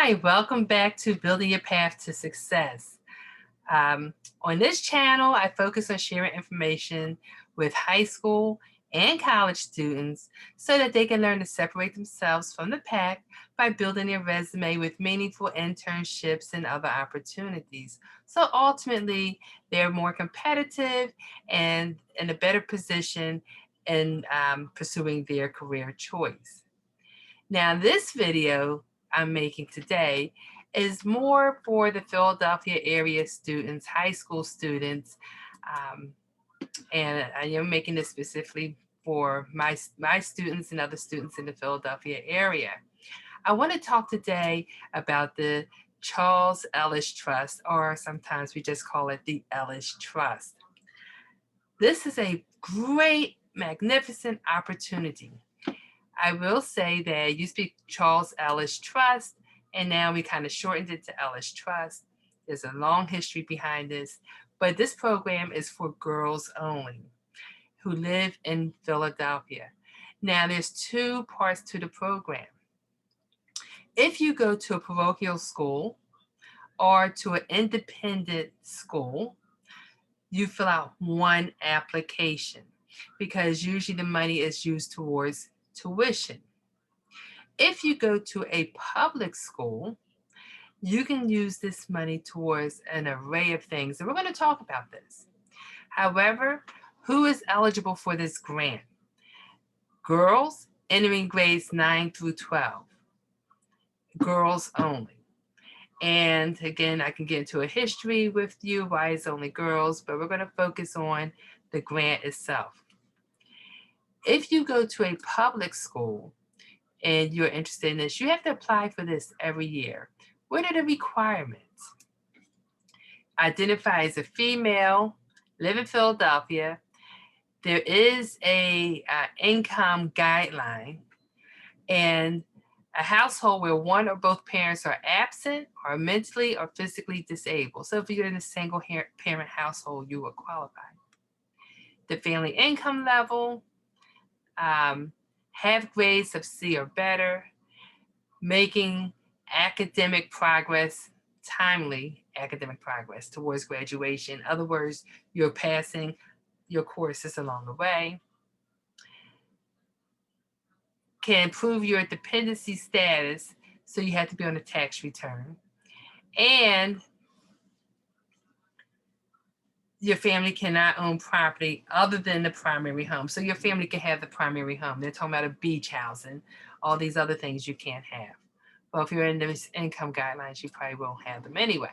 Hi, welcome back to Building Your Path to Success. On this channel, I focus on sharing information with high school and college students so that they can learn to separate themselves from the pack by building their resume with meaningful internships and other opportunities. So ultimately, they're more competitive and in a better position in pursuing their career choice. Now, this video I'm making today is more for the Philadelphia area students, high school students, um, and I am making this specifically for my students and other students in the Philadelphia area. I want to talk today about the Charles Ellis Trust, or sometimes we just call it the Ellis Trust. This is a great, magnificent opportunity. I will say that it used to be Charles Ellis Trust, and now we kind of shortened it to Ellis Trust. There's a long history behind this, but this program is for girls only who live in Philadelphia. Now, there's two parts to the program. If you go to a parochial school or to an independent school, you fill out one application because usually the money is used towards tuition. If you go to a public school, you can use this money towards an array of things, and we're going to talk about this. However, who is eligible for this grant? Girls entering grades 9 through 12. Girls only. And again, I can get into a history with you why it's only girls, but we're going to focus on the grant itself. If you go to a public school and you're interested in this, you have to apply for this every year. What are the requirements? Identify as a female, live in Philadelphia. There is a income guideline, and a household where one or both parents are absent or mentally or physically disabled. So if you're in a single parent household, you will qualify. The family income level, have grades of C or better, making academic progress, timely academic progress towards graduation. In other words, you're passing your courses along the way. Can prove your dependency status, so you have to be on a tax return. And your family cannot own property other than the primary home. So your family can have the primary home. They're talking about a beach house and all these other things you can't have. Well, if you're in those income guidelines, you probably won't have them anyway.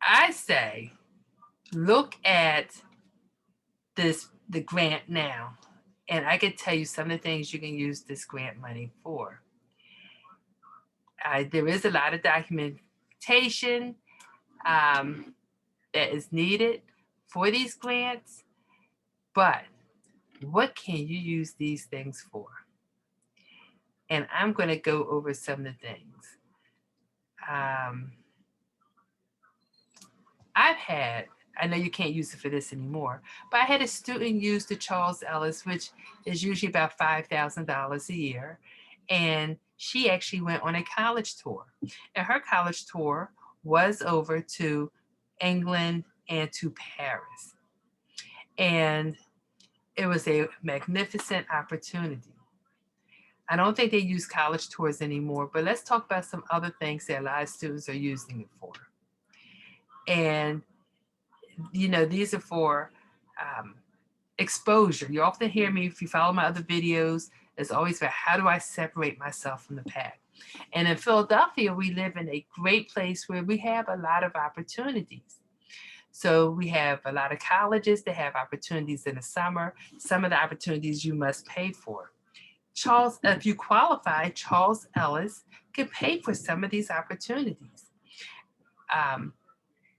I say, look at the grant now, and I can tell you some of the things you can use this grant money for. There is a lot of documentation that is needed for these grants, but what can you use these things for? And I'm going to go over some of the things. I know you can't use it for this anymore, but I had a student use the Charles Ellis, which is usually about $5,000 a year. And she actually went on a college tour. And her college tour was over to England and to Paris. And it was a magnificent opportunity. I don't think they use college tours anymore, but let's talk about some other things that a lot of students are using it for. And, you know, these are for exposure. You often hear me, if you follow my other videos, it's always about how do I separate myself from the pack. And in Philadelphia, we live in a great place where we have a lot of opportunities. So we have a lot of colleges that have opportunities in the summer. Some of the opportunities you must pay for. If you qualify, Charles Ellis can pay for some of these opportunities.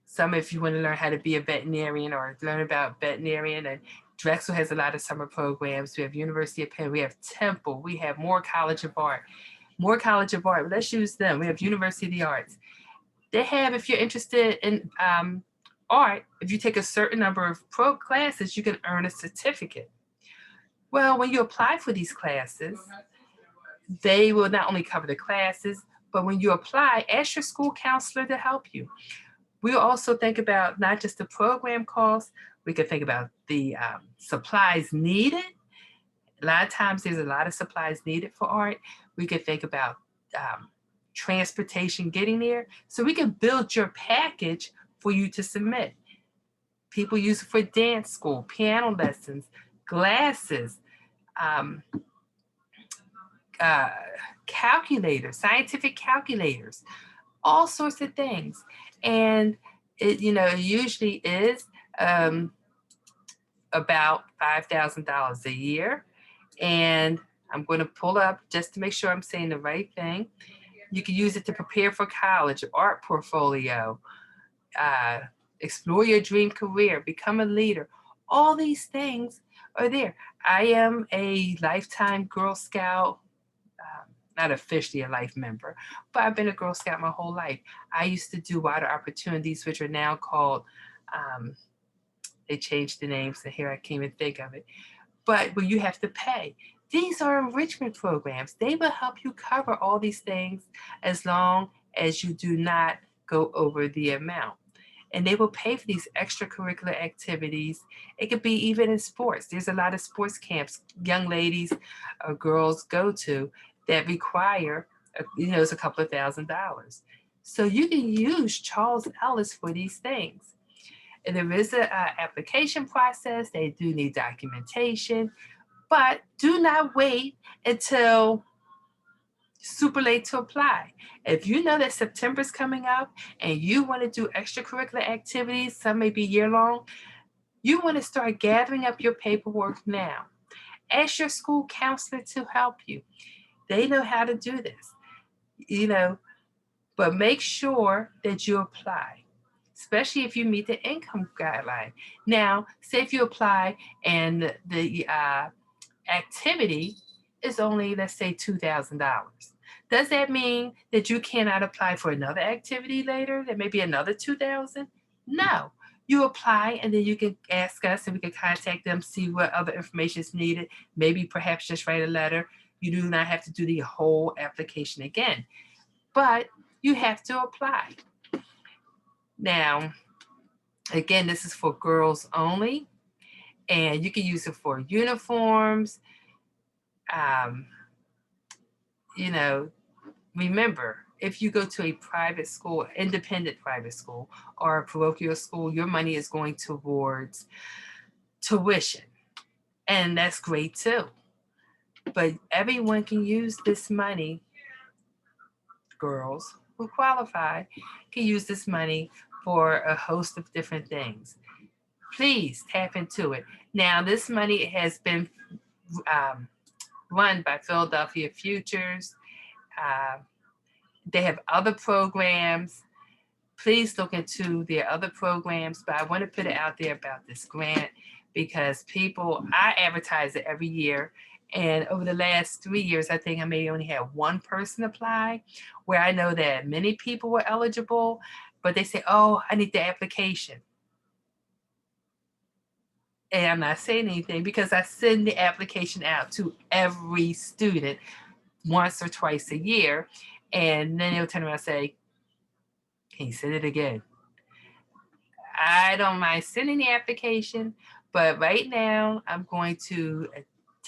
Some, if you want to learn how to be a veterinarian or learn about veterinarian, and Drexel has a lot of summer programs. We have University of Penn, we have Temple, we have Moore College of Art. But let's use them. We have University of the Arts. They have, if you're interested in art, if you take a certain number of classes, you can earn a certificate. Well, when you apply for these classes, They will not only cover the classes, but when you apply, ask your school counselor to help you. We'll also think about not just the program costs, we could think about the supplies needed. A lot of times there's a lot of supplies needed for art. We could think about um, transportation getting there. So we can build your package for you to submit. People use it for dance school, piano lessons, glasses, um, uh, calculators, scientific calculators, all sorts of things. And it usually is um, about $5,000 a year. And I'm going to pull up just to make sure I'm saying the right thing. You can use it to prepare for college, art portfolio, uh, explore your dream career, become a leader. All these things are there. I am a lifetime Girl Scout, not officially a life member, but I've been a Girl Scout my whole life. I used to do Water Opportunities, which are now called, um, they changed the names, and here I can't even think of it. But where you have to pay. These are enrichment programs. They will help you cover all these things as long as you do not go over the amount. And they will pay for these extracurricular activities. It could be even in sports. There's a lot of sports camps young ladies or girls go to that require, it's a couple of $1,000s. So you can use Charles Ellis for these things. And there is an application process. They do need documentation, but do not wait until super late to apply. If you know that September is coming up and you want to do extracurricular activities, some may be year long, you want to start gathering up your paperwork now. Ask your school counselor to help you. They know how to do this, but make sure that you apply, especially if you meet the income guideline. Now, say if you apply and the activity is only, let's say, $2,000. Does that mean that you cannot apply for another activity later? That may be another 2,000? No. You apply and then you can ask us and we can contact them, see what other information is needed. Maybe perhaps just write a letter. You do not have to do the whole application again, but you have to apply. Now, again, this is for girls only, and you can use it for uniforms. Um, Remember, if you go to a private school, independent private school, or a parochial school, your money is going towards tuition. And that's great too. But everyone can use this money. Girls who qualify can use this money for a host of different things. Please tap into it. Now, this money has been um, run by Philadelphia Futures. Uh, they have other programs. Please look into their other programs, but I want to put it out there about this grant because I advertise it every year. And over the last 3 years, I think I may only have one person apply, where I know that many people were eligible, but they say, oh, I need the application. And I'm not saying anything because I send the application out to every student once or twice a year. And then they'll turn around and say, can you send it again? I don't mind sending the application, but right now I'm going to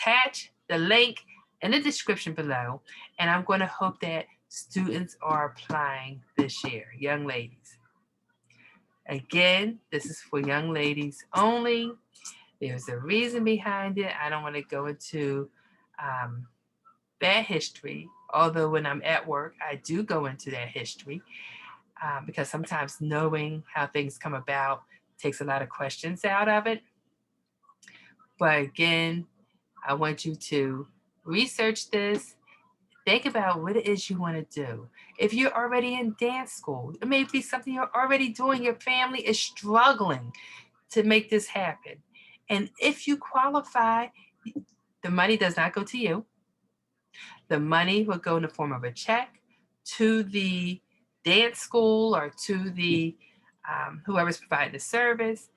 attach the link in the description below, and I'm going to hope that students are applying this year, young ladies. Again, this is for young ladies only. There's a reason behind it. I don't want to go into that history, although when I'm at work, I do go into that history. Because sometimes knowing how things come about takes a lot of questions out of it. But again, I want you to research this. Think about what it is you want to do. If you're already in dance school, it may be something you're already doing. Your family is struggling to make this happen. And if you qualify, the money does not go to you. The money will go in the form of a check to the dance school or to the whoever's providing the service.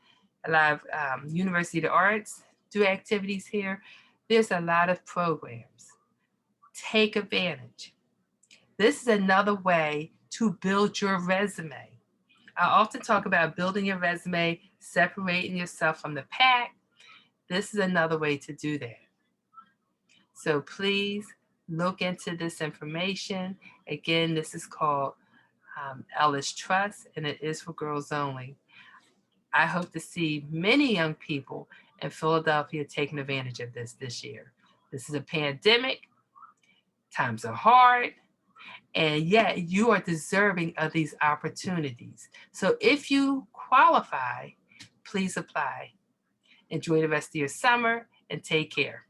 A lot of University of the Arts do activities here. There's a lot of programs. Take advantage. This is another way to build your resume. I often talk about building your resume, separating yourself from the pack. This is another way to do that. So please look into this information. Again, this is called Ellis Trust, and it is for girls only. I hope to see many young people in Philadelphia taking advantage of this year. This is a pandemic, times are hard, and yet you are deserving of these opportunities. So if you qualify, please apply. Enjoy the rest of your summer and take care.